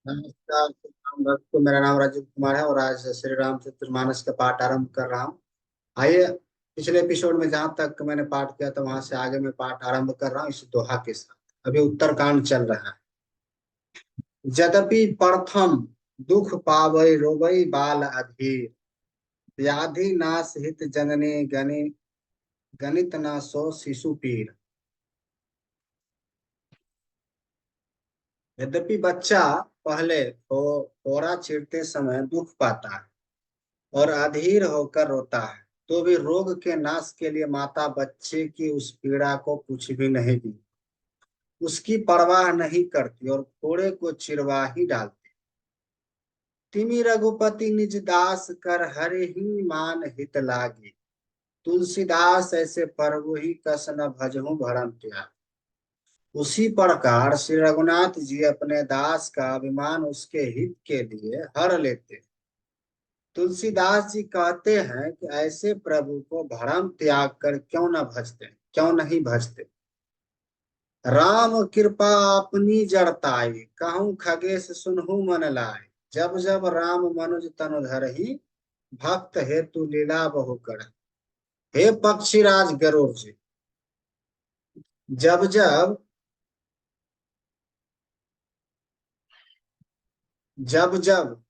नमस्कार श्री राम भक्त को। मेरा नाम राजीव कुमार है और आज श्री रामचरितमानस का पाठ आरंभ कर रहा हूँ। आइए, पिछले एपिसोड में जहां तक मैंने पाठ किया था वहां से आगे मैं पाठ आरंभ कर रहा हूँ इस दोहा के साथ। अभी उत्तरकांड चल रहा है। यद्यपि प्रथम दुख पावै रोवै बाल अधीर, व्याधि नाश हित जननी गणित न सो शिशु पीर। यद्यपि बच्चा पहले फोड़ा छींटते समय दुख पाता है और अधीर होकर रोता है, तो भी रोग के नाश के लिए माता बच्चे की उस पीड़ा को कुछ भी नहीं दी, उसकी परवाह नहीं करती और फोड़े को चिरवा ही डालती। तिमि रघुपति निज दास कर हरे ही मान हित लागी, तुलसीदास ऐसे प्रभु ही कस न भजहु भरम त्याग। उसी प्रकार श्री रघुनाथ जी अपने दास का अभिमान उसके हित के लिए हर लेते हैं। तुलसीदास जी कहते हैं कि ऐसे प्रभु को भरम त्याग कर क्यों न भजते, क्यों नहीं भजते। राम कृपा अपनी जड़ताई, कहूँ खगेश सुनहु मन लाए। जब जब राम मनुज तनु धरहि, भक्त हेतु लीला बहु कर। हे पक्षीराज गरुड़ जी, जब जब जब जब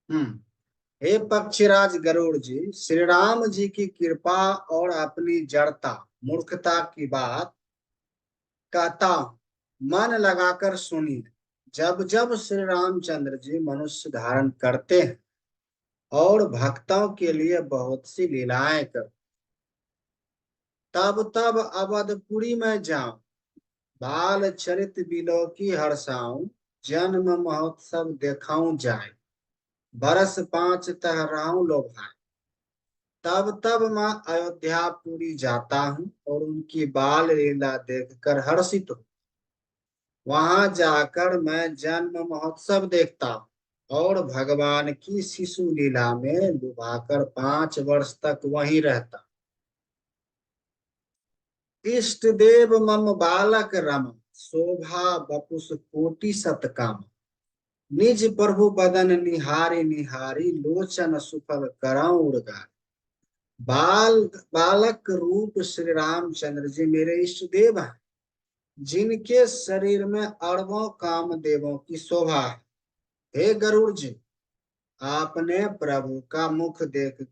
हम्म हे पक्षीराज गरुड़ जी, श्री राम जी की कृपा और अपनी जड़ता मूर्खता की बात कहता हूं, मन लगाकर सुनिए। जब जब श्री रामचंद्र जी मनुष्य धारण करते हैं और भक्तों के लिए बहुत सी लीलाएं करते, तब तब अवधपुरी में जाऊं, बाल चरित बिलो की हर्षाऊं। जन्म महोत्सव देखाऊं जाए, बरस पांच तहराऊं लो भाई। तब तब मैं अयोध्यापुरी जाता हूँ और उनकी बाल लीला देखकर हर्षित हूँ। वहां जाकर मैं जन्म महोत्सव देखता हूँ और भगवान की शिशु लीला में डूबाकर 5 वर्ष तक वहीं रहता। इष्ट देव मम बालक रम, शोभा बपुस कोटि सतकाम। निज प्रभु बदन निहारी निहारी, लोचन सुफल करऊं उर्गार। बाल बालक रूप श्री रामचंद्र जी मेरे इष्ट देव हैं, जिनके शरीर में अरबों कामदेवों की शोभा है। हे गरुड़ जी, आपने प्रभु का मुख देख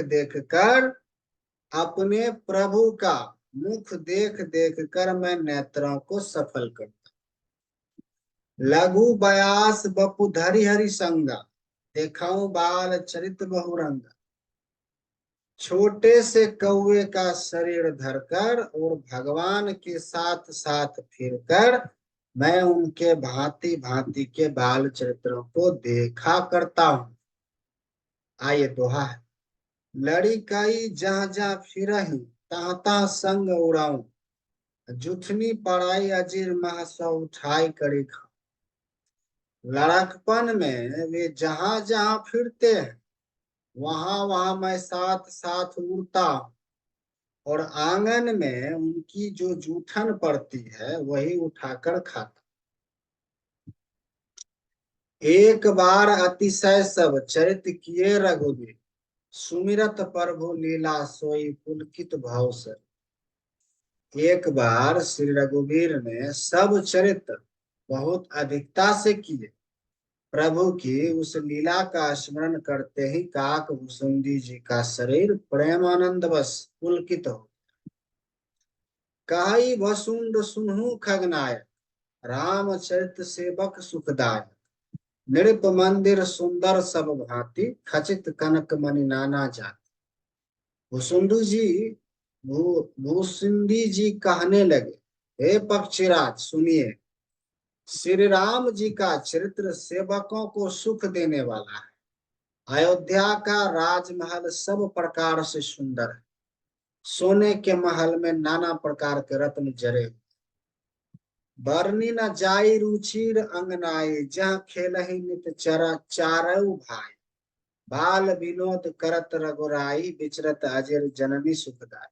देख कर अपने प्रभु का मुख देख देख कर मैं नेत्रों को सफल करता। लघु बयास बपु धरि हरि संगा, देखाऊं बाल चरित बहुरंगा। छोटे से कौवे का शरीर धरकर और भगवान के साथ साथ फिरकर मैं उनके भांति भांति के बाल चरित्रों को देखा करता हूँ। आइए दोहा है। लड़िकई जहाँ जहाँ फिरहि, तहाँ तहाँ संग उड़ाऊं। जुठनी पड़ाई अजीर मह सौ उठाई करी खाऊं। लड़कपन में वे जहां जहां फिरते हैं वहां वहां मैं साथ साथ उड़ता हूँ और आंगन में उनकी जो जूठन पड़ती है वही उठाकर खाता। एक बार अतिशय सब चरित किए रघुवीर, सुमिरत प्रभु लीला सोई पुलकित भाव सर। एक बार श्री रघुवीर ने सब चरित्र बहुत अधिकता से किए। प्रभु की उस लीला का स्मरण करते ही काक भुसुंडी जी का शरीर प्रेमानंद बस पुलकित हो। कहि वसुंड सुनहु खगनायक, रामचरित सेवक सुखदायक। नृप मंदिर सुंदर सब भांति, खचित कनक मणि नाना जाति। भुसुंडी जी भूसुंडी जी कहने लगे, हे पक्षीराज सुनिए, श्री राम जी का चरित्र सेवकों को सुख देने वाला है। अयोध्या का राजमहल सब प्रकार से सुंदर है। सोने के महल में नाना प्रकार के रत्न जड़े हुए। बरनी न जाई रुचिर अंगनाई, जहाँ खेलहि नित चरा चारऊ भाई। बाल विनोद करत रघुराई, विचरत अजिर जननी सुखदाई।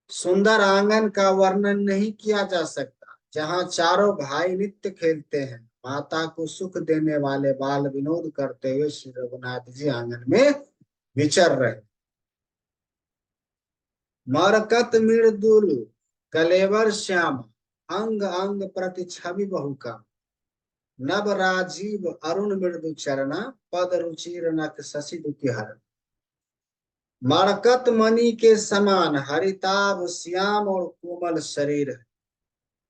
सुंदर आंगन का वर्णन नहीं किया जा सकता, जहाँ चारों भाई नित्य खेलते हैं। माता को सुख देने वाले बाल विनोद करते हुए श्री रघुनाथ जी आंगन में विचर रहे। मरकत मृदुल कलेवर श्याम, अंग अंग प्रति छवि बहु का। नभ राजीव अरुण मृदु चरना, पद रुचिर नख शशि दुखी हर। मरकत मणि के समान हरिताभ श्याम और कोमल शरीर है।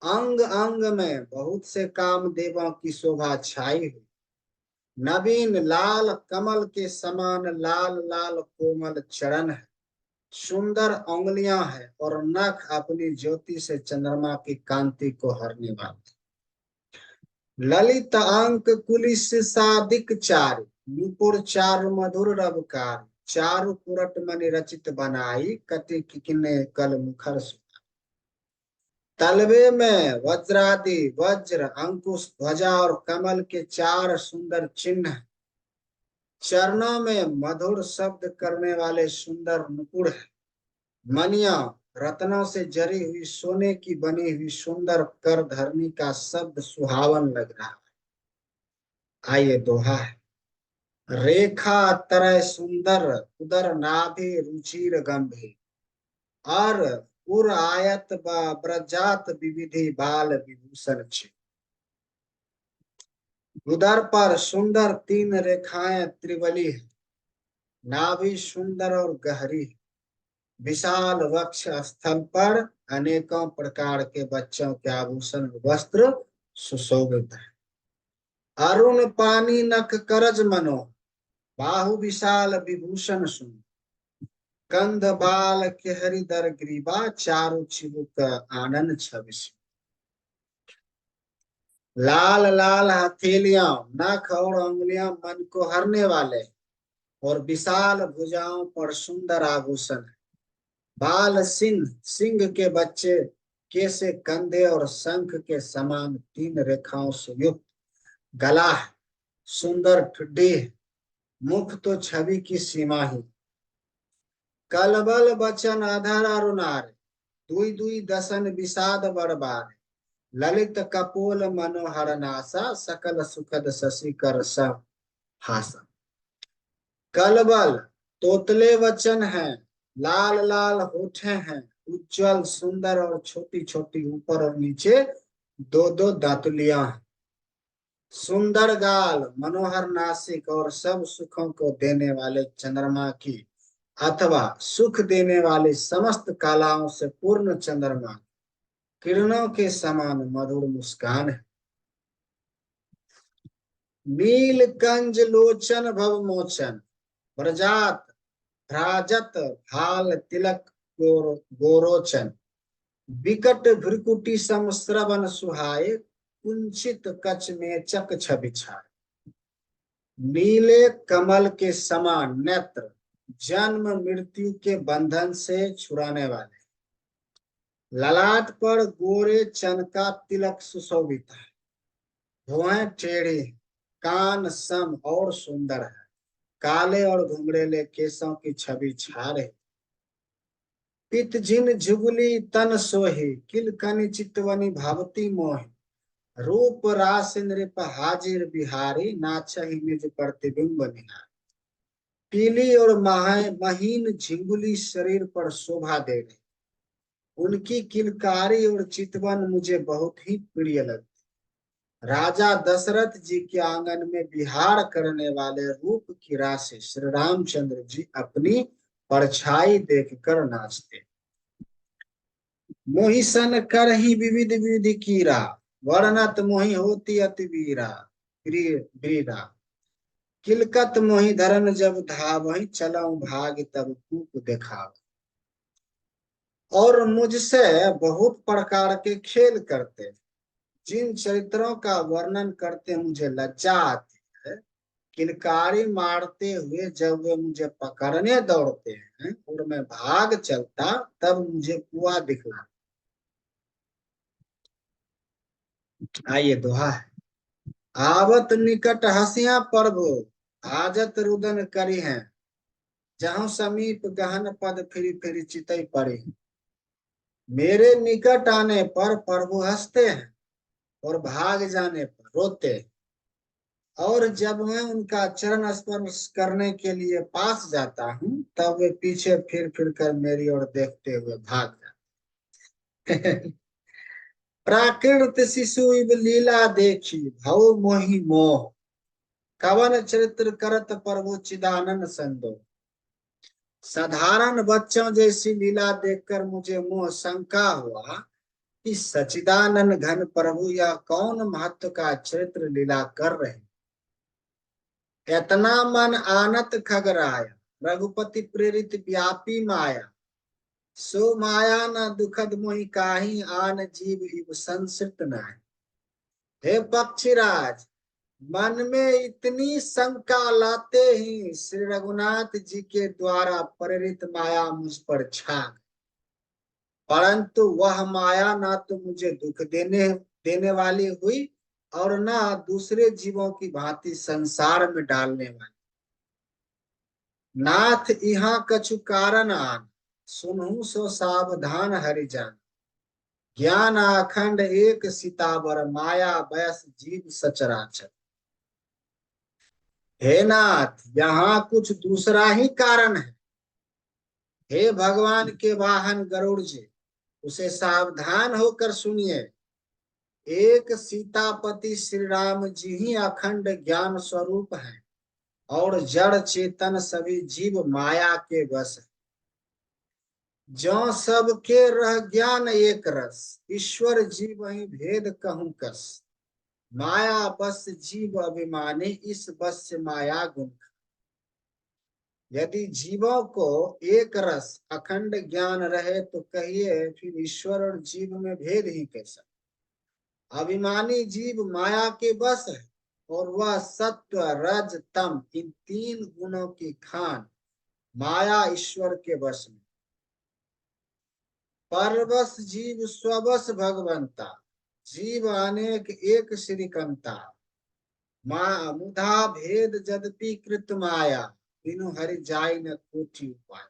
अंग अंग में बहुत से कामदेवों की शोभा छाई हुई। नवीन लाल कमल के समान लाल लाल कोमल चरण है। सुंदर उंगलियां हैं और नख अपनी ज्योति से चंद्रमा की कांति को हरने वाले। ललित अंक कुलिस सादिक चारु, नुपुर चारु मधुर रबकार। चारु पुरट मणि रचित बनाई, कति किने कल मुखर सु। तलवे में वज्रादि वज्र अंकुश ध्वजा और कमल के चार सुंदर चिन्ह। चरणों में मधुर शब्द करने वाले सुंदर नुपुर है। मनिया रत्नों से जरी हुई सोने की बनी हुई सुंदर कर धरनी का शब्द सुहावन लग रहा है। आइए दोहा है। रेखा तरह सुंदर उदर नाभि रुचिर गंभीर, और उर आयत ब्रजात विविधि बाल विभूषण छे। उदर पर सुंदर तीन रेखाएं त्रिवली है। नाभि सुंदर और गहरी है। विशाल वक्ष स्थल पर अनेकों प्रकार के बच्चों के आभूषण वस्त्र सुशोभित है। अरुण पानी नख करज मनो, बाहु विशाल विभूषण सुन। कंध बाल के हरिदर ग्रीवा, चारु चिबुक आनंद छविस। लाल लाल हथेलियां नख और उंगलियां मन को हरने वाले, और विशाल भुजाओं पर सुंदर आभूषण है। बाल सिंह सिंह के बच्चे, केसे कंधे और शंख के समान तीन रेखाओं से युक्त। गला है, सुंदर ठुड्डी है, मुख तो छवि की सीमा ही। कलबल बचन अधर अरुणार, दुई दुई दसन विषाद बरबार। ललित कपोल मनोहर नासा, सकल सुखद शशि कर सब हासा। कलबल तोतले वचन हैं, लाल लाल होठे हैं, उज्जवल सुंदर और छोटी छोटी ऊपर और नीचे दो दो दांतुलियां हैं। सुंदर गाल, मनोहर नासिक और सब सुखों को देने वाले चंद्रमा की अथवा सुख देने वाली समस्त कलाओं से पूर्ण चंद्रमा किरणों के समान मधुर मुस्कान है। नील कंज लोचन भव मोचन, व्रजात भ्राजत भाल तिलक गोरोचन। विकट भ्रिकुटी सम श्रवण सुहाए, कुंचित कच में चक छवि छाए। नीले कमल के समान नेत्र, जन्म मृत्यु के बंधन से छुड़ाने वाले। ललाट पर गोरे चन का तिलक सुशोभित है। भुएं टेढ़ी, कान सम और सुंदर है। काले और घुंघरेले केसों की छवि छा रही। पित झिन झुगली तन सोही, किलकनि चितवनी भवती मोहि। रूप रास नृप हाजिर बिहारी, नाचहि निज प्रतिबिंब निहार। पीली और महीन झिंगुली शरीर पर शोभा दे रही। उनकी किलकारी और चितवन मुझे बहुत ही प्रिय लगती। राजा दशरथ जी के आंगन में विहार करने वाले रूप की राशि श्री रामचंद्र जी अपनी परछाई देखकर नाचते। मोहि सन कर ही विविध विधि कीरा, वर्णत मोहि होती अति वीरा वीरा। किलकत मोहि धरन जब धावहि, चलऊ भाग तब कूप देखाव। और मुझसे बहुत प्रकार के खेल करते। जिन चरित्रों का वर्णन करते मुझे लज्जा आती है। किलकारी मारते हुए जब वे मुझे पकड़ने दौड़ते हैं और मैं भाग चलता, तब मुझे कुआं दिखला। आइए दोहा है। आवत निकट हंसिया प्रभु, आजत रुदन करी है, जहाँ समीप गहन पद फिरी फिरी चितई पड़ी। मेरे निकट आने पर प्रभु हंसते हैं और भाग जाने पर रोते हैं। और जब मैं उनका चरण स्पर्श करने के लिए पास जाता हूँ, तब वे पीछे फिर फिर कर मेरी ओर देखते हुए भाग जाते। प्राकृत शिशु इव लीला देखी, भव मोहि मोह। कवन चरित्र करत प्रभु चिदानंद संदो। साधारण बच्चों जैसी लीला देखकर मुझे मोह शंका हुआ कि सचिदानंद घन प्रभु यह कौन महत्व का चरित्र लीला कर रहे। इतना मन आनत खगराया, रघुपति प्रेरित व्यापी माया। सो माया न दुखद मोहि काहि, आन जीव इव संसृत नाहि। हे पक्षीराज, मन में इतनी शंका लाते ही श्री रघुनाथ जी के द्वारा प्रेरित माया मुझ पर छा गई। परंतु वह माया ना तो मुझे दुख देने वाली हुई और ना दूसरे जीवों की भांति संसार में डालने वाली। नाथ यहाँ कछु कारण आन, सुनहु सो सावधान हरिजन। ज्ञान अखंड एक सितावर, माया बयस जीव सचराचर। हे नाथ, यहाँ कुछ दूसरा ही कारण है। हे भगवान के वाहन गरुड़ जी, उसे सावधान होकर सुनिए। एक सीतापति श्री राम जी ही अखंड ज्ञान स्वरूप है और जड़ चेतन सभी जीव माया के वश है। जो सबके रह ज्ञान एक रस, ईश्वर जीव ही भेद कहूं कस। माया बस जीव अभिमानी, इस बस से माया गुण। यदि जीवों को एक रस अखंड ज्ञान रहे तो कहिए फिर ईश्वर और जीव में भेद ही कैसा। अभिमानी जीव माया के बस है और वह सत्व रज तम इन तीन गुणों की खान माया ईश्वर के वश में। परवश जीव स्वबस भगवंता, जीव अनेक एक श्रीकंता। माँ मुधा भेद जदपि कृत माया, बिनु हरि जाय न कोटि उपाय।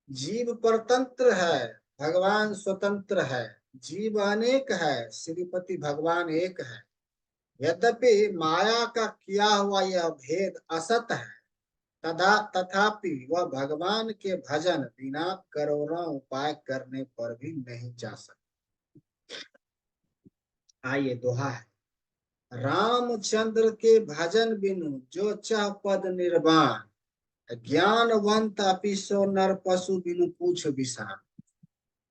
जीव परतंत्र है, भगवान स्वतंत्र है। जीव अनेक है, श्रीपति भगवान एक है। यद्यपि माया का किया हुआ यह भेद असत है, तथापि वह भगवान के भजन बिना करोड़ों उपाय करने पर भी नहीं जा सकता। आइए दोहा है। रामचंद्र के भजन बिनु जो चह पद निर्वाण, ज्ञानवंत अपि सो नर पशु बिनु पूछ विषाण।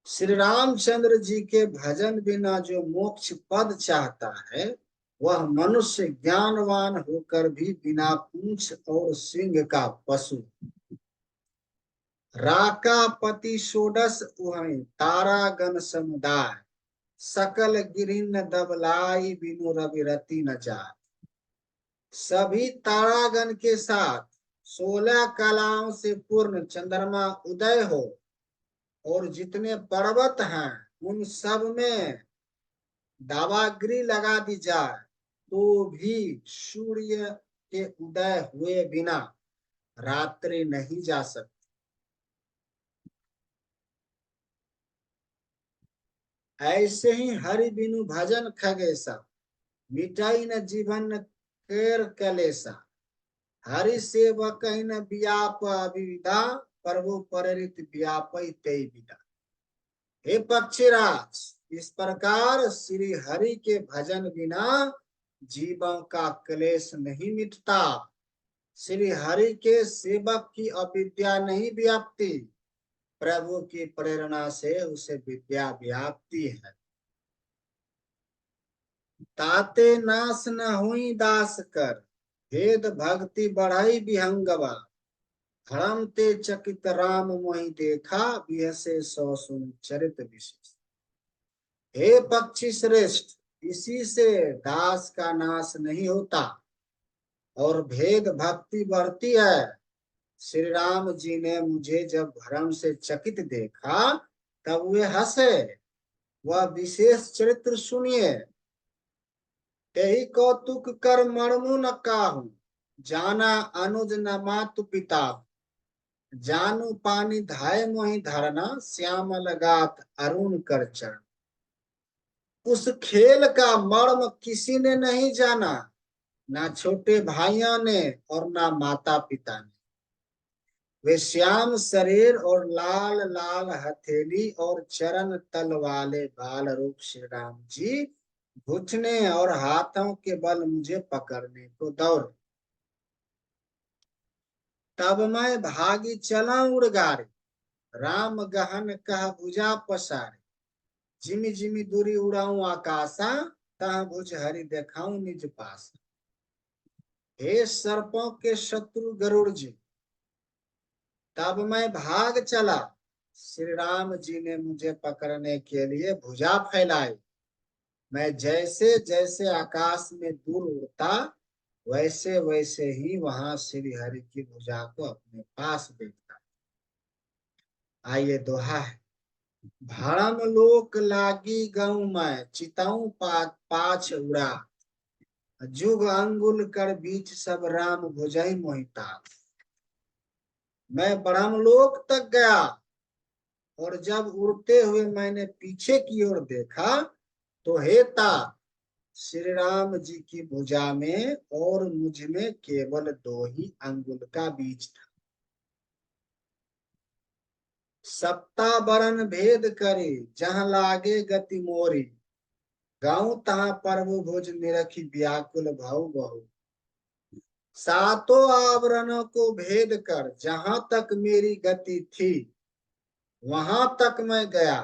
श्री रामचंद्र जी के भजन बिना जो मोक्ष पद चाहता है, वह मनुष्य ज्ञानवान होकर भी बिना पूंछ और सिंह का पशु। राका पति षोडश उहै, तारा गण समुदाय। सकल गिरिन दबलाई, बिनु रवि रति न जाय। सभी तारागण के साथ 16 कलाओं से पूर्ण चंद्रमा उदय हो और जितने पर्वत हैं उन सब में दावाग्री लगा दी जाए, तो भी सूर्य के उदय हुए बिना रात्रि नहीं जा सकती। ऐसे ही हरि बिनु भजन खगेसा, मिटाई न जीवन केर कलेसा। हरि सेवक न व्याप अविदा, प्रभु प्रेरित व्यापई ते विदा। हे पक्षीराज, इस प्रकार श्री हरि के भजन बिना जीवों का क्लेश नहीं मिटता। श्री हरि के सेवक की अविद्या नहीं व्याप्ति, प्रभु की प्रेरणा से उसे विद्या व्याप्ति है। ताते नाश न हुई दास कर, भेद भक्ति बढ़ाई विहंगवा। धर्म ते चकित राम मोहि देखा, बिहसे सौ सुन चरित विशेष। हे पक्षी श्रेष्ठ, इसी से दास का नाश नहीं होता और भेद भक्ति बढ़ती है। श्री राम जी ने मुझे जब भ्रम से चकित देखा, तब वे हंसे। वह विशेष चरित्र सुनिए। तेहि कौतुक कर मरमु न काहू, जाना अनुज न मातु पिता, जानू पानी धाय मोहि धरना, श्यामल गात अरुण कर चरण। उस खेल का मर्म किसी ने नहीं जाना, ना छोटे भाइयों ने और ना माता पिता ने। वे श्याम शरीर और लाल लाल हथेली और चरण तल वाले बाल रूप श्री राम जी घुटने और हाथों के बल मुझे पकड़ने को दौड़। तब मैं भागी चला उड़गारे, राम गहन कह भुजा पसारे। जिमी जिमी दूरी उड़ाऊं आकाशा, तह भुज हरि देखाऊं निज पास। हे सर्पों के शत्रु गरुड़ जी, तब मैं भाग चला, श्री राम जी ने मुझे पकड़ने के लिए भुजा फैलाई। मैं जैसे जैसे आकाश में दूर उड़ता, वैसे वैसे ही वहां श्री हरि की भुजा को अपने पास देखता। आइए दोहा है। भरम लोक लागी गऊ मैं, चिताऊं पाछ उड़ा। जुग अंगुल कर बीच सब राम भुजई मोहिता। मैं ब्रह्मलोक तक गया, और जब उड़ते हुए मैंने पीछे की ओर देखा, तो हेता श्री राम जी की भुजा में और मुझ में केवल 2 ही अंगुल का बीच था। सप्ता बरन भेद करे, जहां लागे गति मोरी। गाँव तहां प्रभु भुज निरखी, व्याकुल भव बहु। सातों आवरणों को भेद कर जहां तक मेरी गति थी, वहां तक मैं गया,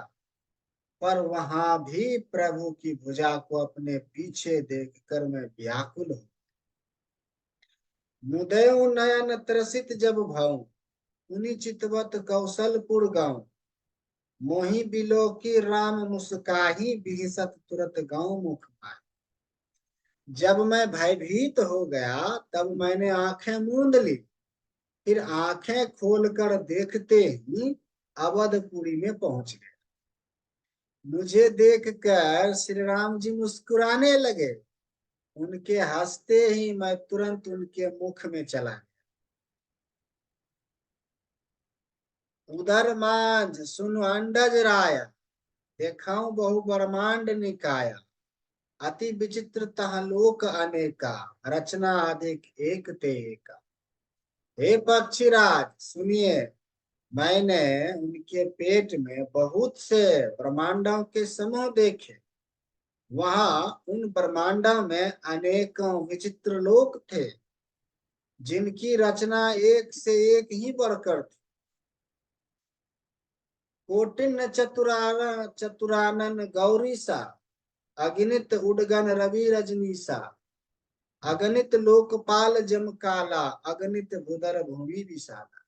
पर वहां भी प्रभु की भुजा को अपने पीछे देखकर मैं व्याकुल हूं। मुदयु नयन त्रसित जब भऊ, उनि चितवत कौशलपुर गाँव। मोहि बिलो की राम मुस्काही, बिहसत तुरत गाँव मुख पाए। जब मैं भयभीत हो गया, तब मैंने आंखें मूंद ली। फिर आंखें खोलकर देखते ही अवधपुरी में पहुंच गए। मुझे देखकर श्री राम जी मुस्कुराने लगे। उनके हंसते ही मैं तुरंत उनके मुख में चला। उधर मांझ सुन अंडज राया, देखाऊं बहु ब्रह्मांड निकाया। अति विचित्र तह लोक अनेका, रचना अधिक एक ते एका। हे पक्षीराज सुनिए, मैंने उनके पेट में बहुत से ब्रह्मांडों के समूह देखे। वहां उन ब्रह्मांडों में अनेकों विचित्र लोक थे, जिनकी रचना एक से एक ही बढ़कर थी। कोटिन चतुरानन गौरी सा, अगणित उडगन रवि रजनीसा। अगणित लोकपाल जम काला, अगणित भूधर भूमि विशाला।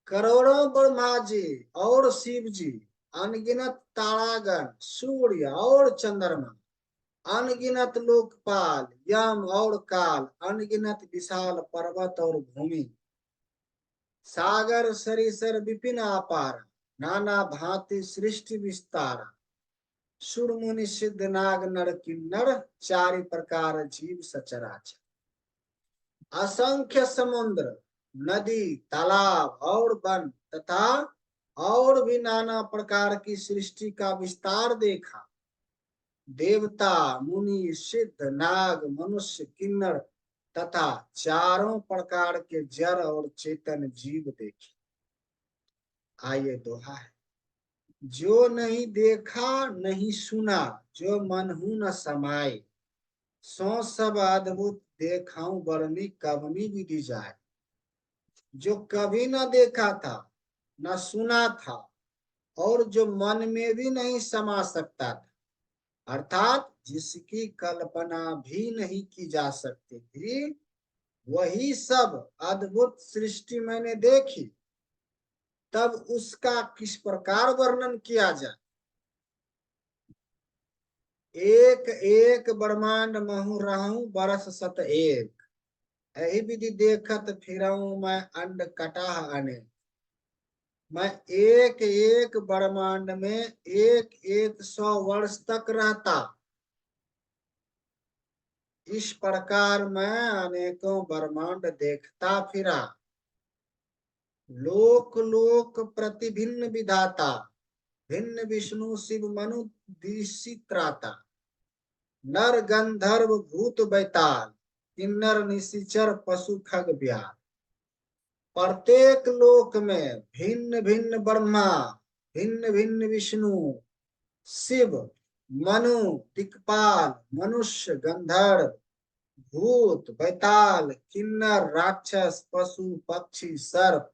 करोड़ों ब्रह्मा जी और शिव जी, अनगिनत तारागण, सूर्य और चंद्रमा, अनगिनत लोकपाल यम और काल, अनगिनत विशाल पर्वत और भूमि। सागर सरिसर विपिन अपार, नाना भांति सृष्टि विस्तार। सुर मुनि सिद्ध नाग नर किन्नर, चारि प्रकार जीव सचराचर। असंख्य समुद्र, नदी, तालाब और वन तथा और भी नाना प्रकार की सृष्टि का विस्तार देखा। देवता, मुनि, सिद्ध, नाग, मनुष्य, किन्नर तथा चारों प्रकार के जड़ और चेतन जीव देखे। आइए दोहा है। जो नहीं देखा नहीं सुना, जो मनहु न समाये। सो सब अद्भुत देखाऊं बरनी, कवनी विधि जाए। जो कभी न देखा था, न सुना था, और जो मन में भी नहीं समा सकता था, अर्थात जिसकी कल्पना भी नहीं की जा सकती थी, वही सब अद्भुत सृष्टि मैंने देखी। तब उसका किस प्रकार वर्णन किया जाए। एक एक ब्रह्मांड महु रहूं बरस सत एक। यही विधि देखत फिरऊं मैं अंड कटाह अनेक। मैं एक एक ब्रह्मांड में एक एक 100 वर्ष तक रहता। इस प्रकार मैं अनेकों ब्रह्मांड देखता फिरा, लोक लोक प्रतिभिन्न विधाता, भिन्न विष्णु शिव मनु दिशि त्राता, नर गंधर्व भूत बैताल, किन्नर निशिचर पशु खग ब्याल। प्रत्येक लोक में भिन्न भिन्न ब्रह्मा, भिन्न भिन्न विष्णु, शिव, मनु, दिक्पाल, मनुष्य, गंधर्व, भूत, बैताल, किन्नर, राक्षस, पशु, पक्षी, सर्प,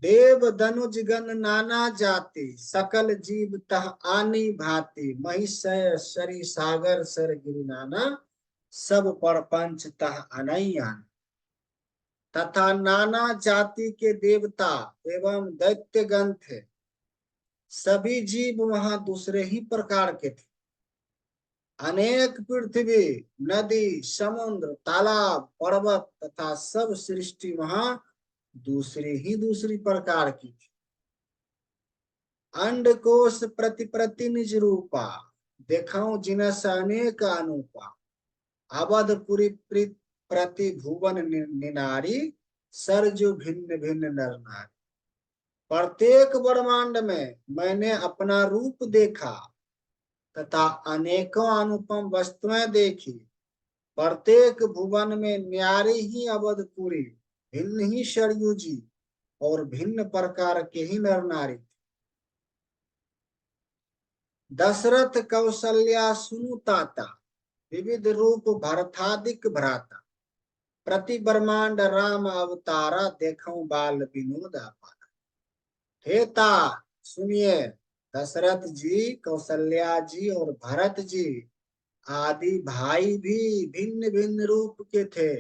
देव, दनुज गण नाना जाति, सकल जीव तह आनी भांति, महिषय सरी सागर सर गिरि नाना, सब परपंच तह अनैयान। तथा नाना जाति के देवता एवं दैत्य गण थे, सभी जीव वहां दूसरे ही प्रकार के थे। अनेक पृथ्वी, नदी, समुद्र, तालाब, पर्वत तथा सब सृष्टि वहां दूसरी ही दूसरी प्रकार की थी। अंडकोश प्रति प्रति निज रूपा, देखाऊं जिनस अनेक अनुपा, अवधपुरी प्रति भुवन निनारी, सरजु भिन्न भिन्न नर नारी। प्रत्येक ब्रह्मांड में मैंने अपना रूप देखा तथा अनेकों अनुपम वस्तुएं देखी। प्रत्येक भुवन में न्यारी ही अवधपुरी, भिन्न ही सरयू जी और भिन्न प्रकार के ही नर नारी। दशरथ कौशल्या सुनु ताता, विविध रूप भरथादिक भ्राता, प्रति ब्रह्मांड राम अवतारा, देखो बाल विनोद अपारा। हे ता सुनिए, दशरथ जी, कौशल्या जी और भरत जी आदि भाई भी भिन्न भिन्न रूप के थे।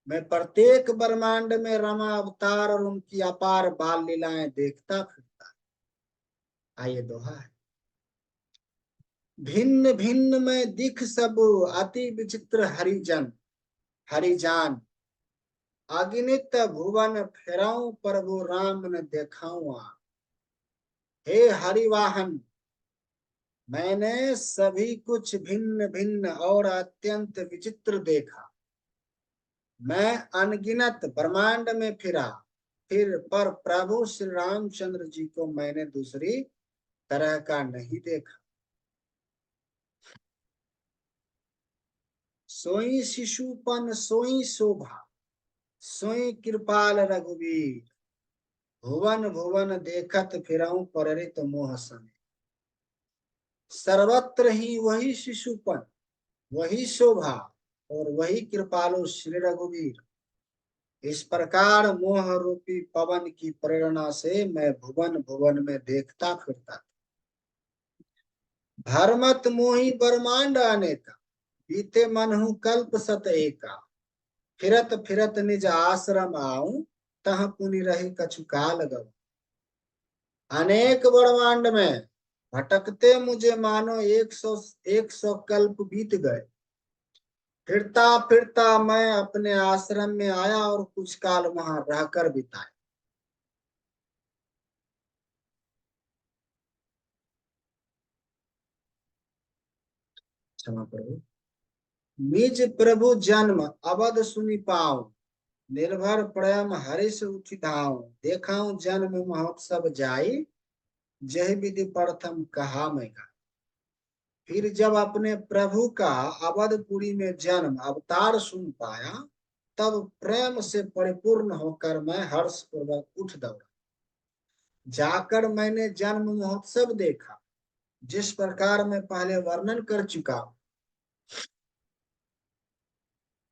मैं प्रत्येक ब्रह्मांड में रमा अवतार और उनकी अपार बाल लीलाएं देखता फिरता। आइए दोहा है। भिन्न भिन्न में दिख सब, अति विचित्र हरिजन हरिजान, अगणित भुवन फेराऊं प्रभु राम न देखाऊं। हे हरिवाहन, मैंने सभी कुछ भिन्न भिन्न और अत्यंत विचित्र देखा। मैं अनगिनत ब्रह्मांड में फिरा, फिर पर प्रभु श्री रामचंद्र जी को मैंने दूसरी तरह का नहीं देखा। सोई शिशुपन सोई शोभा, सोई कृपाल रघुवीर, भुवन भुवन देखत फिरऊं पररित मोह समे। सर्वत्र ही वही शिशुपन, वही शोभा और वही कृपालु श्री रघुवीर। इस प्रकार मोह रूपी पवन की प्रेरणा से मैं भुवन भुवन में देखता फिरता था। भरमत मोही ब्रह्मांड अनेका, बीते मनहु कल्प सत एका, फिरत फिरत निज आश्रम आऊं, तह पुनि रही कछु काल गऊ। अनेक ब्रह्मांड में भटकते मुझे मानो 100 कल्प बीत गए। फिरता फिरता मैं अपने आश्रम में आया और कुछ काल वहां रहकर बिताया। क्षमा प्रभु। निज प्रभु जन्म अवध सुनि पाऊं, निर्भर प्रेम हरिष उठि धाऊं, देखाऊं जन्म महोत्सव जाई, जय विधि प्रथम कहा मैं गा। फिर जब अपने प्रभु का अवधपुरी में जन्म अवतार सुन पाया, तब प्रेम से परिपूर्ण होकर मैं हर्ष पूर्वक उठ दौड़ा। जाकर मैंने जन्म महोत्सव देखा, जिस प्रकार मैं पहले वर्णन कर चुका हूं।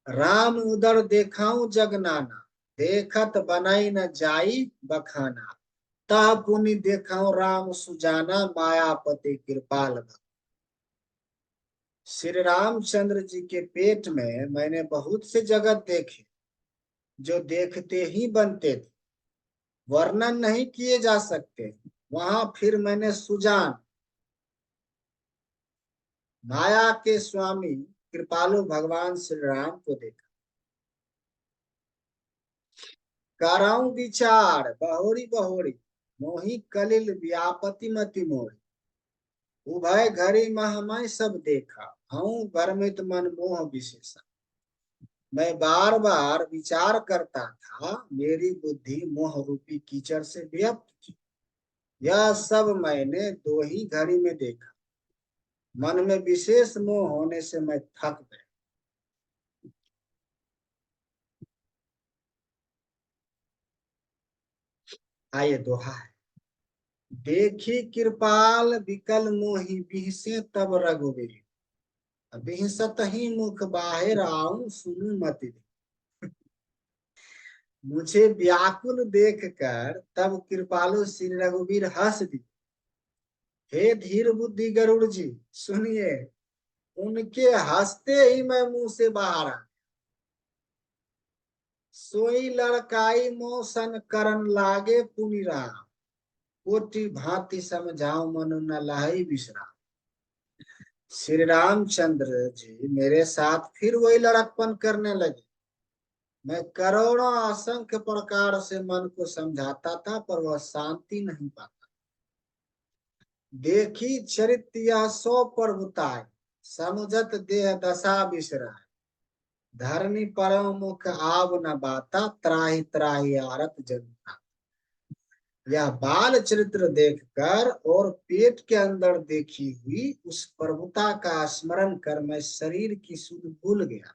राम उदर देखाऊं जग नाना, देखत बनाई न जाई बखाना, ता पुनि देखाऊं राम सुजाना, मायापति कृपाल भक्त। श्री रामचंद्र जी के पेट में मैंने बहुत से जगत देखे, जो देखते ही बनते थे, वर्णन नहीं किए जा सकते। वहां फिर मैंने सुजान, माया के स्वामी कृपालु भगवान श्री राम को देखा। कराऊं विचार बहोरी बहोरी, मोही कलिल व्यापति मति मोरी, उभय घड़ी महमय सब देखा, हूँ भ्रमित मन मोह विशेषा। मैं बार बार विचार करता था, मेरी बुद्धि मोह रूपी कीचड़ से व्याप्त थी। यह सब मैंने दो ही घड़ी में देखा, मन में विशेष मोह होने से मैं थक गया। आइए दोहा है। देखी कृपाल विकल मोहि बिहसे तब रघुवीर, बिहसत ही मुख बाहिर आऊं सुनु मति। मुझे व्याकुल देखकर तब कृपालु श्री रघुवीर हंस दी। हे धीर बुद्धि गरुड़ जी, सुनिए। उनके हंसते ही मैं मुंह से बाहर आ, सोई लड़काई मोसन करन लागे पुनि राम, कोटि भांति समझाऊं मनु न लाही विश्राम। श्री रामचंद्र जी मेरे साथ फिर वही लड़कपन करने लगे। मैं करोड़ों असंख्य प्रकार से मन को समझाता था, पर वह शांति नहीं पाता। देखी चरित्र यह सौ प्रभुताय, समुझत देह दशा बिसराय। धरनी परम मुख आव न बाता, त्राहि त्राहि आरत जनता। यह बाल चरित्र देखकर और पेट के अंदर देखी हुई उस प्रभुता का स्मरण कर मैं शरीर की सुध भूल गया।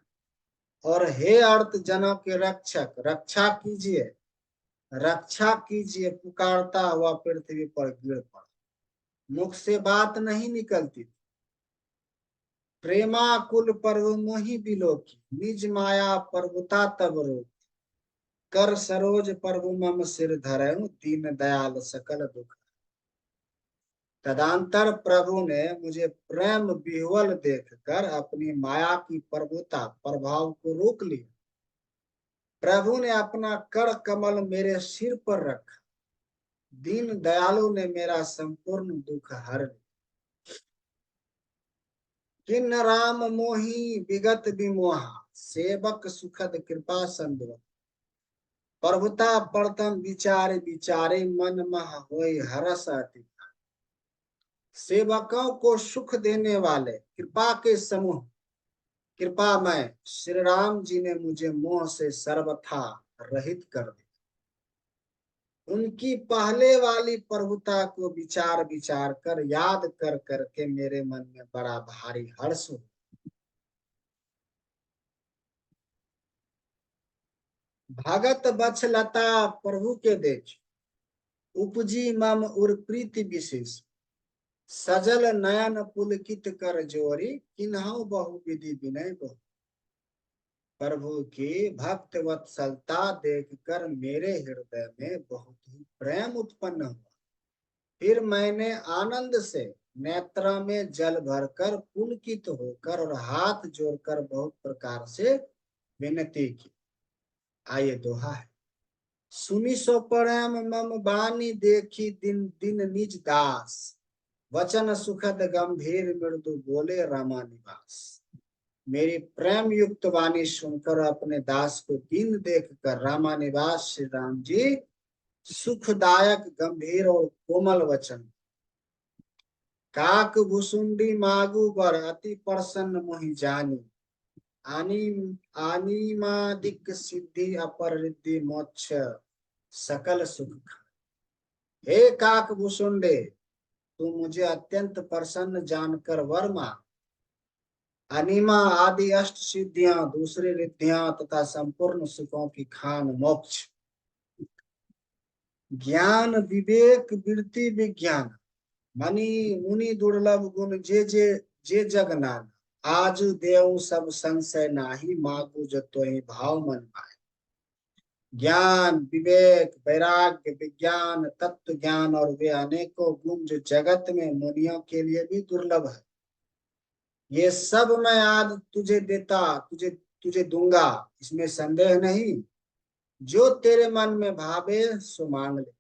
और हे अर्थ जनों के रक्षक, रक्षा कीजिए, रक्षा कीजिए पुकारता हुआ पृथ्वी पर गिर पड़ा। मुख से बात नहीं निकलती। प्रेमाकुल पर्व मोहि बिलोकी, निज माया प्रभुता तब रो। कर सरोज प्रभु मम सिर धरऊं, दीन दयाल सकल दुख। तदंतर प्रभु ने मुझे प्रेम विह्वल देखकर अपनी माया की प्रभुता प्रभाव को रोक लिया। प्रभु ने अपना कर कमल मेरे सिर पर रखा। दीन दयालु ने मेरा संपूर्ण दुख हर लिया। किन्न राम मोहि विगत विमोहा, सेवक सुखद कृपा संदो। प्रभुता प्रथम विचारे विचारे, मन मह होय हरस अति। सेवकों को सुख देने वाले कृपा के समूह कृपामय श्री राम जी ने मुझे मोह से सर्वथा रहित कर दिया। उनकी पहले वाली प्रभुता को विचार विचार कर याद कर करके मेरे मन में बड़ा भारी हर्ष हो। भगत बछलता प्रभु के देख, उपजी मम उर प्रीति विशेष। सजल नयन पुलकित कर जोरी, किन्हौ बहु विधि विनय बहु। प्रभु की भक्त वत्सलता देखकर मेरे हृदय में बहुत ही प्रेम उत्पन्न हुआ। फिर मैंने आनंद से नेत्र में जल भरकर पुलकित होकर और हाथ जोड़कर बहुत प्रकार से विनती की। आइए दोहा है। सुनि सो प्रेम मम बानी, देखी दिन दिन निज दास। वचन सुखद गंभीर मृदु बोले रामा निवास। मेरी प्रेम युक्त वाणी सुनकर अपने दास को दीन देखकर रामा निवास श्री राम जी सुखदायक गंभीर और कोमल वचन। काक भुसुंडी मागु बर, अति प्रसन्न मोहि जानी। आनी आनीमादिक सिद्धि अपर रिद्धि मोक्ष, सकल सुख। हे काक भुसुंडे, तू मुझे अत्यंत प्रसन्न जानकर वर मांग। अनिमा आदि अष्ट सिद्धियां, दूसरी रिद्धियां तथा संपूर्ण सुखों की खान मोक्ष। ज्ञान विवेक वृत्ति विज्ञान, मनि मुनि दुर्लभ गुण जे जग नान। आजु देव सब संशय नाही, मागु जो तोहि भाव मन पाए। ज्ञान विवेक वैराग्य विज्ञान तत्व ज्ञान और वे अनेकों गुण जो जगत में मुनियों के लिए भी दुर्लभ है, ये सब मैं आज तुझे देता, तुझे तुझे दूंगा, इसमें संदेह नहीं। जो तेरे मन में भावे सो मांग ले।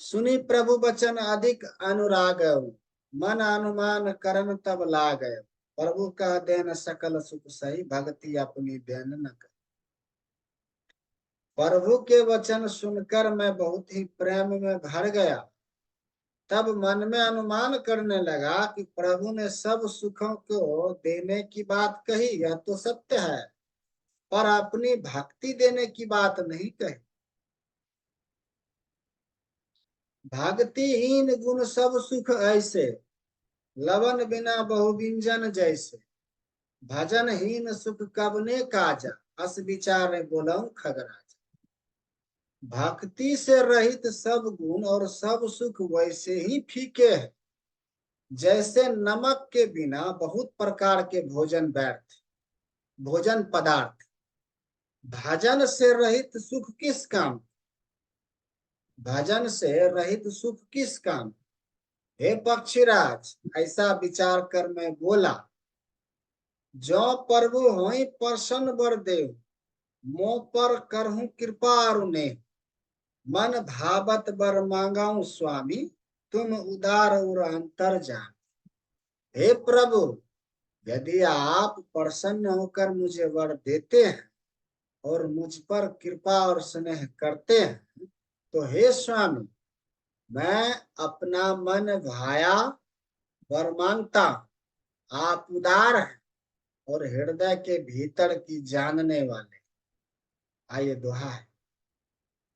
सुनी प्रभु वचन अधिक अनुराग, मन अनुमान करन तब लाग। प्रभु कह देन सकल सुख सही, भक्ति अपनी देन न कर। प्रभु के वचन सुनकर मैं बहुत ही प्रेम में भर गया। तब मन में अनुमान करने लगा कि प्रभु ने सब सुखों को देने की बात कही, यह तो सत्य है, पर अपनी भक्ति देने की बात नहीं कही। भक्तिहीन गुण सब सुख ऐसे, लवन बिना बहुविंजन जैसे। भजनहीन सुख कबने काजा, अस विचार बोलऊं खगराज। भक्ति से रहित सब गुण और सब सुख वैसे ही फीके हैं, जैसे नमक के बिना बहुत प्रकार के भोजन पदार्थ। भजन से रहित सुख किस काम, भजन से रहित सुख किस काम। हे पक्षीराज, ऐसा विचार कर मैं बोला, जो प्रभु होई प्रसन्न बर देव, मोह पर करहूं कृपा अरुणे। मन भावत बर मांगाऊं स्वामी, तुम उदार और अंतर जान। हे प्रभु, यदि आप प्रसन्न होकर मुझे वर देते हैं और मुझ पर कृपा और स्नेह करते हैं, तो हे स्वामी, मैं अपना मन भाया वर मांगता। आप उदार हैं और हृदय के भीतर की जानने वाले। आइए दोहा है।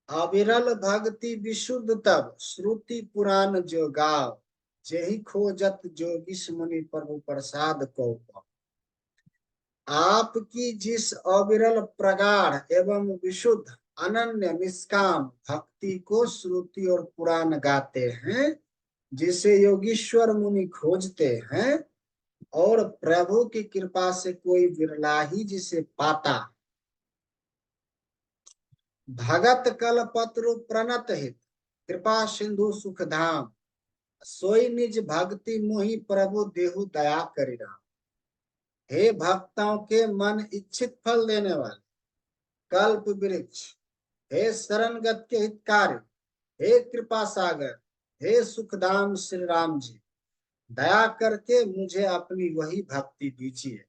अविरल भक्ति विशुद्ध तब, श्रुति पुराण जो गाव। जेहि खोजत जोगिस मुनि, प्रभु प्रसाद को पाओ। आपकी जिस अविरल प्रगाढ़ एवं विशुद्ध अनन्य निष्काम भक्ति को श्रुति और पुराण गाते हैं, जिसे योगीश्वर मुनि खोजते हैं, और प्रभु की कृपा से कोई विरला ही जिसे पाता। भगत कल पत्रु प्रणत हित, कृपा सिंधु सुख धाम। सोई निज भक्ति मोहि, प्रभु देहु दया करिराम। हे भक्तों के मन इच्छित फल देने वाले कल्प वृक्ष, हे शरणगत के हितकारी, हे कृपा सागर, हे सुखधाम श्री राम जी, दया करके मुझे अपनी वही भक्ति दीजिए।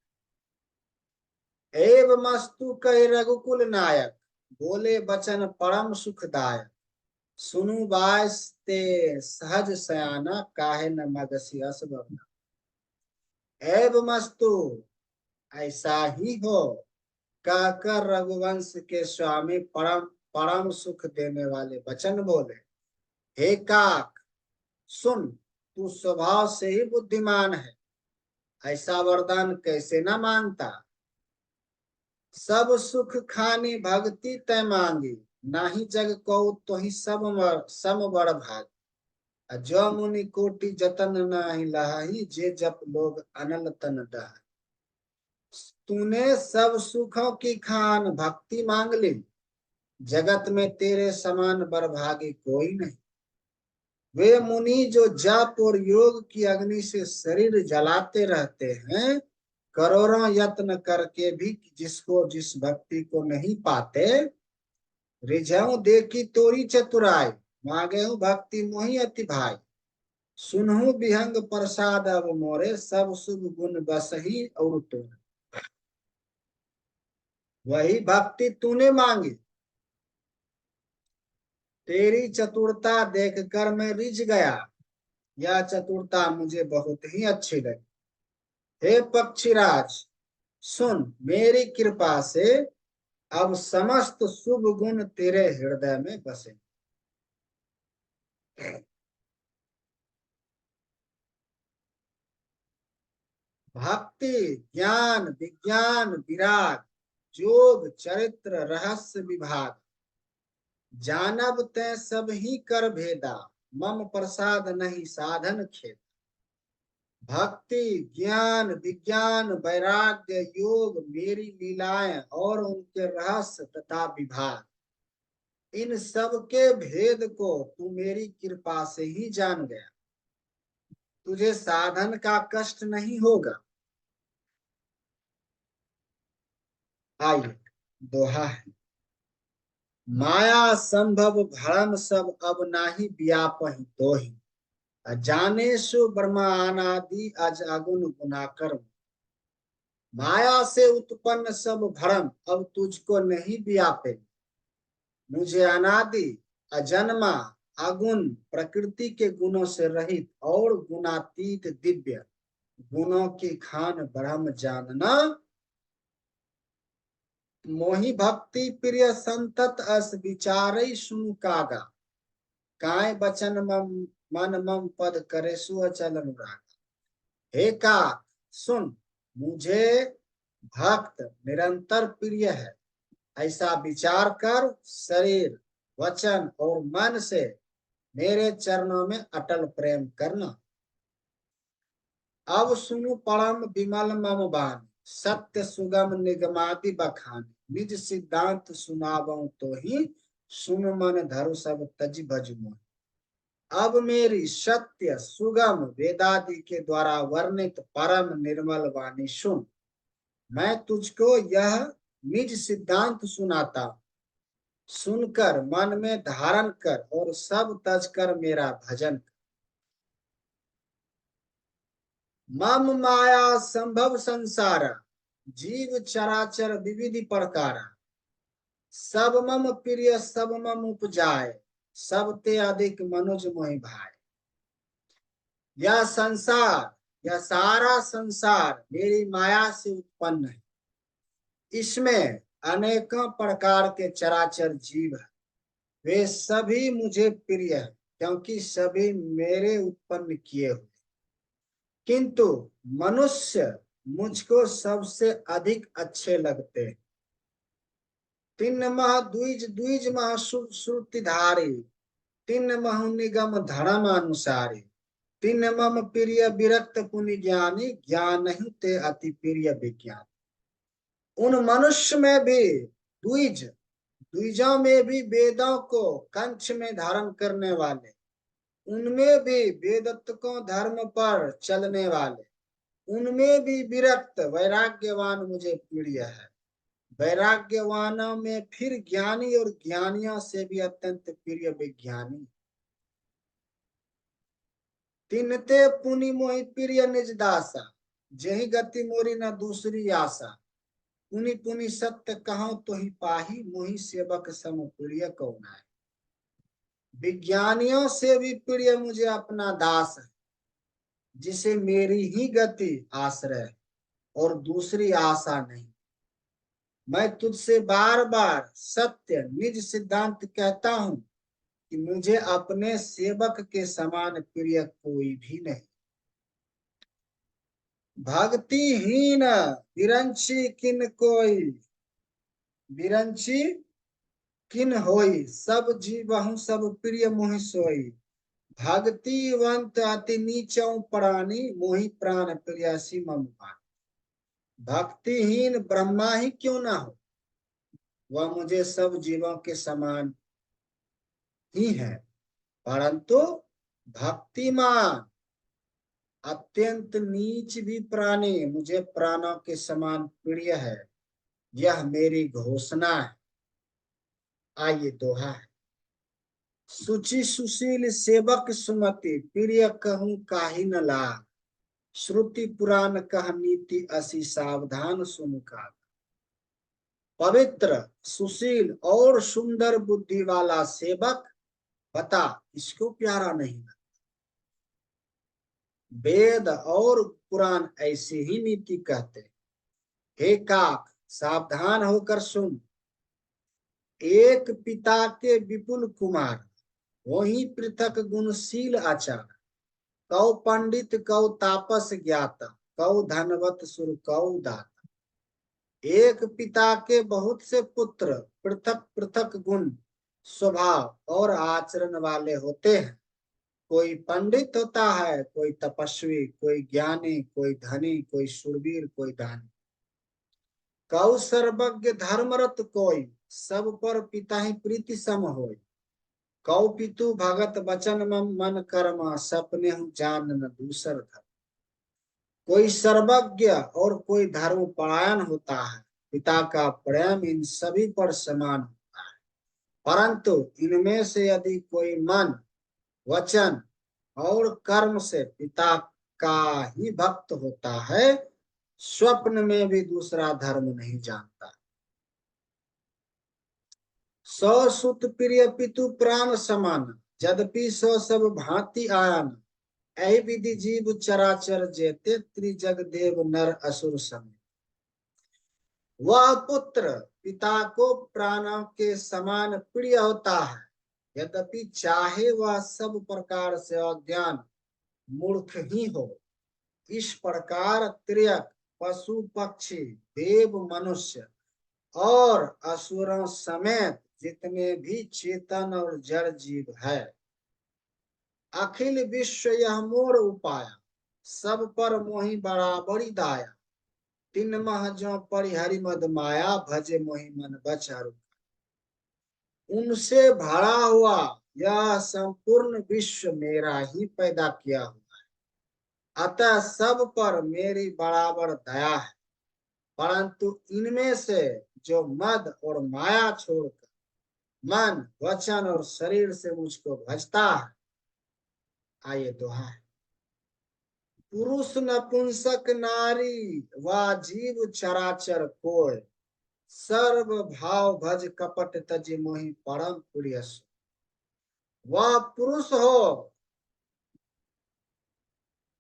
एव मस्तु कह रघुकुल नायक, बोले बचन परम सुखदायक। सुनु बास ते सहज सयाना, काहे न मगसी अस बरना। एव मस्तु, ऐसा ही हो, कहकर रघुवंश के स्वामी परम परम सुख देने वाले वचन बोले। हे काक, सुन, तू स्वभाव से ही बुद्धिमान है, ऐसा वरदान कैसे न मांगता। सब सुख खानी भक्ति तय मांगी, नाही जग को तो ही सम बड़ भाग। जो मुनि कोटि जतन नाही लहाही, जे जप लोग अनल तन दह। तूने सब सुखों की खान भक्ति मांग ली, जगत में तेरे समान बड़भागी कोई नहीं। वे मुनि जो जप और योग की अग्नि से शरीर जलाते रहते हैं, करोड़ों यत्न करके भी जिसको जिस भक्ति को नहीं पाते। रिझाऊ देखी तोरी चतुराई, मांगे हूँ भक्ति मोहि अति भाई। सुनहु विहंग प्रसाद अब मोरे, सब शुभ गुण बस ही और तोरे। वही भक्ति तूने मांगी, तेरी चतुरता देखकर मैं रिझ गया। यह चतुरता मुझे बहुत ही अच्छी लगी। हे पक्षीराज, सुन, मेरी कृपा से अब समस्त शुभ गुण तेरे हृदय में बसे। भक्ति, ज्ञान, विज्ञान, विराग, जोग, चरित्र, रहस्य विभाग, जानब तै सब ही कर भेदा। मम प्रसाद नहीं साधन खेद। भक्ति, ज्ञान, विज्ञान, वैराग्य, योग, मेरी लीलाएं और उनके रहस्य तथा विभाग, इन सब के भेद को तू मेरी कृपा से ही जान गया। तुझे साधन का कष्ट नहीं होगा। आइए दोहा है। माया संभव भरम सब, अब नाही व्यापहि तोहि। जाने सो ब्रह्मा अनादि, अज अगुण गुना कर्म। माया से उत्पन्न सब भ्रम अब तुझको नहीं व्यापे। मुझे अनादि, अजन्मा, अगुण प्रकृति के गुणों से रहित और गुणातीत दिव्य गुणों की खान ब्रह्म जानना। मोहि भक्ति प्रिय संतत अस विचारई सुनु कागा। काय बचन मम मन मम पद करे सु अचल अनुराग। हे का सुन, मुझे भक्त निरंतर प्रिय है, ऐसा विचार कर शरीर वचन और मन से मेरे चरणों में अटल प्रेम करना। अब सुनु परम विमल मम बानी, सत्य सुगम निगमादि बखानी। निज सिद्धांत सुनावऊं तो ही, सुन मन धरु सब तज भज मोहि। अब मेरी सत्य सुगम वेदादि के द्वारा वर्णित परम निर्मल वाणी सुन। मैं तुझको यह निज सिद्धांत सुनाता हूं। सुनकर मन में धारण कर और सब तज कर मेरा भजन कर। मम माया संभव संसार, जीव चराचर विविधि प्रकार। सब मम प्रिय सब मम उपजाए, सब ते अधिक मनुज मोहि भाई। यह संसार, यह सारा संसार मेरी माया से उत्पन्न है। इसमें अनेकों प्रकार के चराचर जीव है। वे सभी मुझे प्रिय है, क्योंकि सभी मेरे उत्पन्न किए हुए। किंतु मनुष्य मुझको सबसे अधिक अच्छे लगते हैं। तीन मह द्विज द्विज मह श्रुतिधारी, तीन महु निगम धर्म अनुसारी। तीन मम प्रिय विरक्त पुनि ज्ञानी, ज्ञान ही ते अति प्रिय विज्ञान। उन मनुष्य में भी द्विज, द्विजों में भी वेदों को कंठ में धारण करने वाले, उनमें भी वेदोक्तों धर्म पर चलने वाले, उनमें भी विरक्त वैराग्यवान मुझे प्रिय है। वैराग्यवानों में फिर ज्ञानी और ज्ञानियों से भी अत्यंत प्रिय विज्ञानी। तिनते पुनि मोहि प्रिय निज दासा, जही गति मोरी न दूसरी आशा। पुनि पुनि सत्य कहो तो ही पाही, मोहि सेवक सम प्रिय कौन है। विज्ञानियों से भी प्रिय मुझे अपना दास है, जिसे मेरी ही गति आश्रय है और दूसरी आशा नहीं। मैं तुझसे बार बार सत्य निज सिद्धांत कहता हूं कि मुझे अपने सेवक के समान प्रिय कोई भी नहीं। भक्तिहीन विरंची किन कोई, विरंची किन होई। सब जीवहु सब प्रिय मोहि सोई। भक्तिवंत अति नीचों प्राणी, मोहि प्राण प्रियसी मम भाई। भक्तिहीन ब्रह्मा ही क्यों ना हो, वह मुझे सब जीवों के समान ही है। परंतु भक्तिमान अत्यंत नीच भी प्राणी मुझे प्राणों के समान प्रिय है, यह मेरी घोषणा है। आइए दोहा है। सुचि सुशील सेवक सुमति, प्रिय कहूं काहि न लाग। श्रुति पुराण कह नीति असी, सावधान सुन का। पवित्र सुशील और सुंदर बुद्धि वाला सेवक, बता इसको प्यारा नहीं लगता। वेद और पुराण ऐसी ही नीति कहते। हे काक सावधान होकर सुन। एक पिता के विपुल कुमार, वही पृथक गुणशील आचार। कौ पंडित कौ तापस ज्ञाता, कौ धनवत सुर कौ दाता। एक पिता के बहुत से पुत्र पृथक पृथक गुण स्वभाव और आचरण वाले होते हैं। कोई पंडित होता है, कोई तपस्वी, कोई ज्ञानी, कोई धनी, कोई शूरवीर, कोई दानी। कौ सर्वज्ञ धर्मरत कोई, सब पर पिता ही प्रीति सम होय। कौ पितु भगत बचन मम मन कर्मा, सपने हूँ जान न दूसर धर्म। कोई सर्वज्ञ और कोई धर्म परायण होता है। पिता का प्रेम इन सभी पर समान होता है, परंतु इनमें से यदि कोई मन वचन और कर्म से पिता का ही भक्त होता है, स्वप्न में भी दूसरा धर्म नहीं जानता। सौ सुत प्रिय पितु प्राण समान, यद्यपि सो सब भांति आया न, ऐ विधि जीव चराचर जेते त्रिजग देव नर असुर समेत। वह पुत्र पिता को प्राणों के समान प्रिय होता है, यद्यपि चाहे वह सब प्रकार से अज्ञान मूर्ख ही हो। इस प्रकार त्रियक पशु पक्षी देव मनुष्य और असुरों समेत जितने भी चेतन और जड़ जीव है, अखिल विश्व यह मोर उपाया, सब पर मोहि बराबरी दाया। तीन मह जो परिहरि मद माया, भजे मोहि मन बचारू। उनसे भरा हुआ यह संपूर्ण विश्व मेरा ही पैदा किया हुआ है, अतः सब पर मेरी बराबर दया है। परंतु इनमें से जो मद और माया छोड़कर मन वचन और शरीर से मुझको भजता है, आइए दोहा है। पुरुष नपुंसक नारी व जीव चराचर कोय, सर्व भाव भज कपट तज मोहि परम प्रिय। वह पुरुष हो,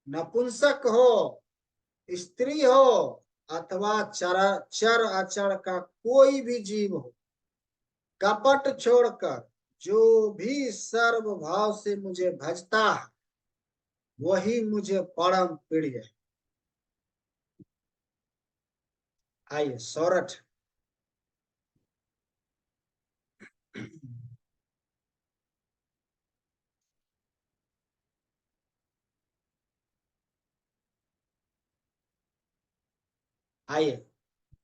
नपुंसक हो, स्त्री हो, अथवा चर अचर का कोई भी जीव हो, कपट छोड़कर जो भी सर्व भाव से मुझे भजता है, वही मुझे परम प्रिय है। आइए सौरठ। आइए,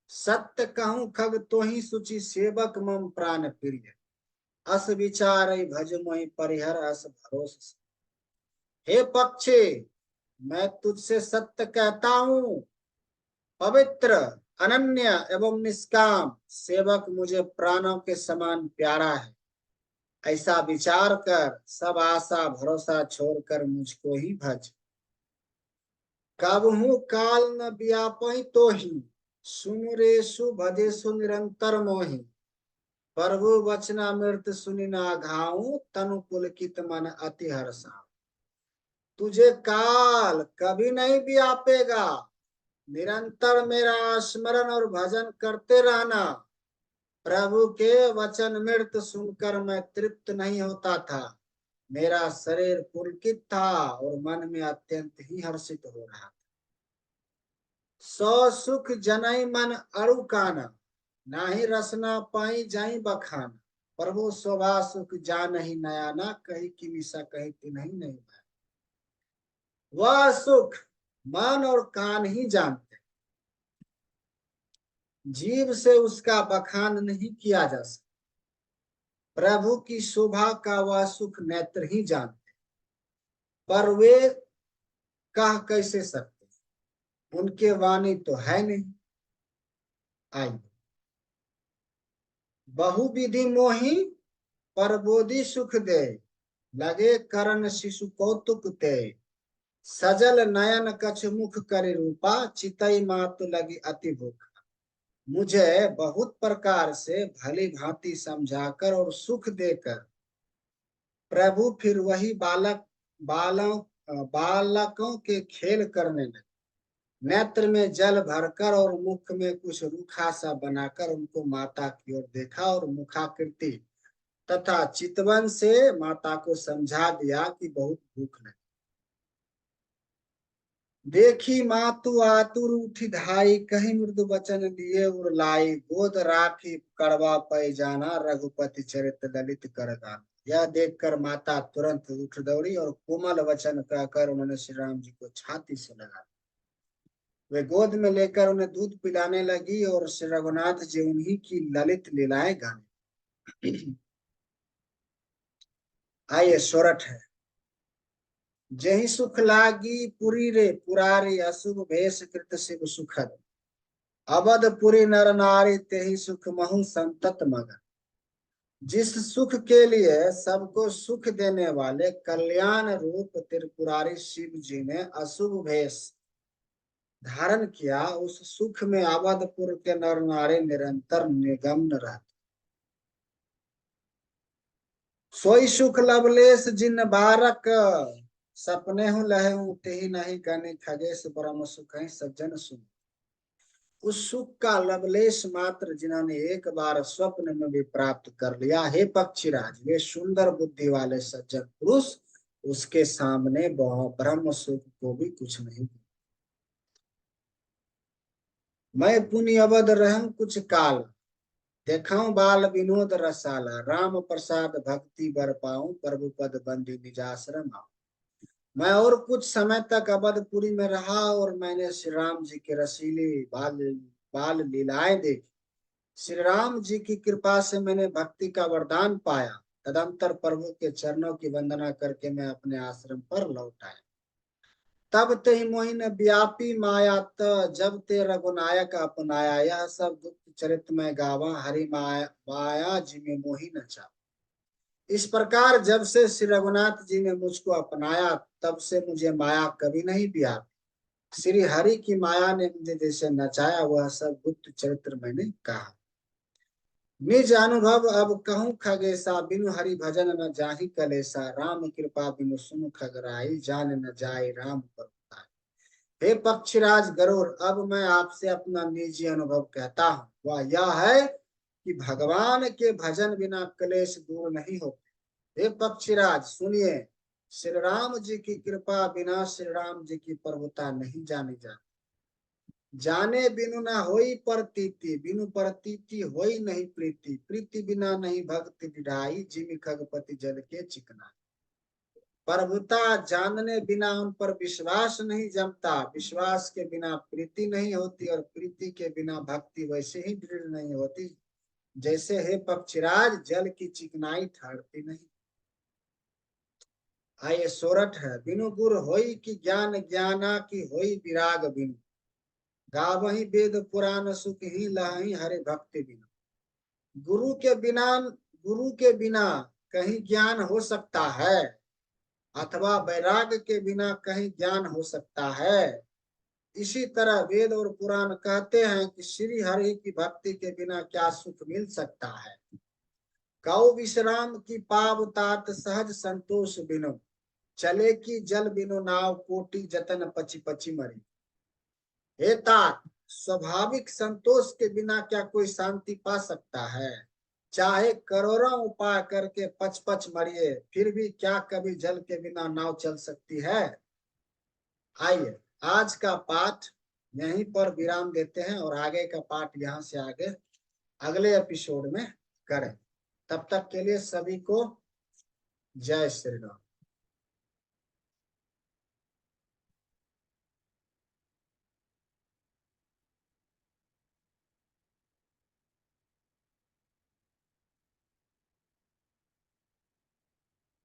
सत्य कहूं खग तो ही सुचि, सेवक मम प्राण प्रिय। अस विचार भज मोहि परिहर अस भरोस। हे पक्षी, मैं तुझसे सत्य कहता हूँ, पवित्र अनन्य एवं निष्काम सेवक मुझे प्राणों के समान प्यारा है। ऐसा विचार कर सब आशा भरोसा छोड़कर मुझको ही भज। कबहू काल न व्यापई तो ही, सुनुरेशु भजेशु निरंतर मोहि। प्रभु वचनामृत सुनि ना घाऊं, तनु पुलकित मन अति हर्षा। तुझे काल कभी नहीं व्यापेगा, निरंतर मेरा स्मरण और भजन करते रहना। प्रभु के वचन मृत सुनकर मैं तृप्त नहीं होता था, मेरा शरीर पुलकित था और मन में अत्यंत ही हर्षित हो रहा था। सौ सुख जनई मन अरु काना, नाही रसना पाई जाई बखाना। प्रभु शोभा सुख जा नहीं नयाना, कही की निशा कही नहीं नहीं। वह सुख मन और कान ही जानते, जीव से उसका बखान नहीं किया जा सकता। प्रभु की शोभा का वह सुख नेत्र ही जानते, पर वे कह कैसे सकते, उनके वाणी तो है नहीं। आई बहुविधि मोही परबोधि सुख दे, लगे करण शिशु कौतुक ते। सजल नयन कछ मुख करे रूपा, चितई मातु लगी अति भूख। मुझे बहुत प्रकार से भली भांति समझाकर और सुख देकर प्रभु फिर वही बालों बालकों के खेल करने लगे। नेत्र में जल भरकर और मुख में कुछ रूखा सा बनाकर उनको माता की ओर देखा और मुखाकृति तथा चितवन से माता को समझा दिया कि बहुत भूख लगी। देखी मातु आतुर उठी धाई, कहीं मृदु वचन दिए उरलाई। गोद राखी कड़वा पै जाना, रघुपति चरित ललित कर गाना। यह देखकर माता तुरंत उठ दौड़ी और कोमल वचन कहकर उन्होंने श्री राम जी को छाती से लगा। वे गोद में लेकर उन्हें दूध पिलाने लगी और श्री रघुनाथ जी उन्हीं की ललित लीलाएं गाने। आइए सोरठ है। जही सुख लागी पुरी रे पुरारी, अशुभ भेष कृत शिव सुखद। अवधपुरी नर नारी तेहि सुख महु संतत मगन। जिस सुख के लिए सबको सुख देने वाले कल्याण रूप त्रिपुरारी शिव जी ने अशुभ भेष धारण किया, उस सुख में अवधपुर के नर नारी निरंतर निगम्न रहते। सोई सुख लवलेश जिन बारक, सपने हूँ लहे हूँ तेहि नहीं गने, खगेश ब्रह्म सुख है सज्जन सुन। उस सुख का लवलेश मात्र जिन्होंने एक बार स्वप्न में भी प्राप्त कर लिया, हे पक्षीराज, वे सुंदर बुद्धि वाले सज्जन पुरुष उसके सामने ब्रह्म सुख को भी कुछ नहीं। मैं पुनि अवध रहूं कुछ काल, देखाऊं बाल विनोद रसाला, राम प्रसाद भक्ति बर पाऊं, प्रभु पद बंदी निजाश्रम आऊं। मैं और कुछ समय तक अवधपुरी में रहा और मैंने श्री राम जी के रसीले बाल बाल लीलाएं देखी। श्री राम जी की कृपा से मैंने भक्ति का वरदान पाया। तदंतर प्रभु के चरणों की वंदना करके मैं अपने आश्रम पर लौट आया। तब ते मोहिन व्यापी माया जब ते रघुनायक अपनाया, यह सब गुप्त चरित्र में गावा, हरि माया माया जी में मोहि न चा। इस प्रकार जब से श्री रघुनाथ जी ने मुझको अपनाया, तब से मुझे माया कभी नहीं व्यापी। श्री हरि की माया ने मुझे जैसे नचाया, वह सब गुप्त चरित्र मैंने कहा। निज अनुभव अब कहूँ खगेसा, बिनु हरि भजन न जाहि कलेसा, राम कृपा बिनु सुनु खगराई, जान न जाए राम पर। हे पक्षीराज गरुड़, अब मैं आपसे अपना निजी अनुभव कहता हूँ। वह यह है कि भगवान के भजन बिना क्लेश दूर नहीं होते। हे पक्षीराज सुनिए, श्री राम जी की कृपा बिना श्री राम जी की प्रभुता नहीं जानी जाती। जाने बिनु ना होई प्रतीति, बिनु प्रतीति होई नहीं प्रीति, प्रीति बिना नहीं भक्ति विधाई, जिमि खगपति जल के चिकना। प्रभुता जानने बिना उन पर विश्वास नहीं जमता, विश्वास के बिना प्रीति नहीं होती, और प्रीति के बिना भक्ति वैसे ही दृढ़ नहीं होती जैसे हे पक्षीराज जल की चिकनाई ठहरती नहीं। आइए सोरठ है, बिनु गुर होई की ज्ञान, ज्ञाना की होई विराग बिनु, गावही वेद पुराण सुख ही लही हरे भक्ति बिनु। गुरु के बिना कहीं ज्ञान हो सकता है, अथवा वैराग्य के बिना कहीं ज्ञान हो सकता है। इसी तरह वेद और पुराण कहते हैं कि श्री हरि की भक्ति के बिना क्या सुख मिल सकता है। गौ विश्राम की पाव तात सहज संतोष बिनु, चले की जल बिनु नाव, कोटि जतन पची पची मरी। हे तात, स्वाभाविक संतोष के बिना क्या कोई शांति पा सकता है। चाहे करोड़ों उपाय करके पच पच मरिए, फिर भी क्या कभी जल के बिना नाव चल सकती है। आइए आज का पाठ यहीं पर विराम देते हैं, और आगे का पाठ यहाँ से आगे अगले एपिसोड में करें। तब तक के लिए सभी को जय श्री राम।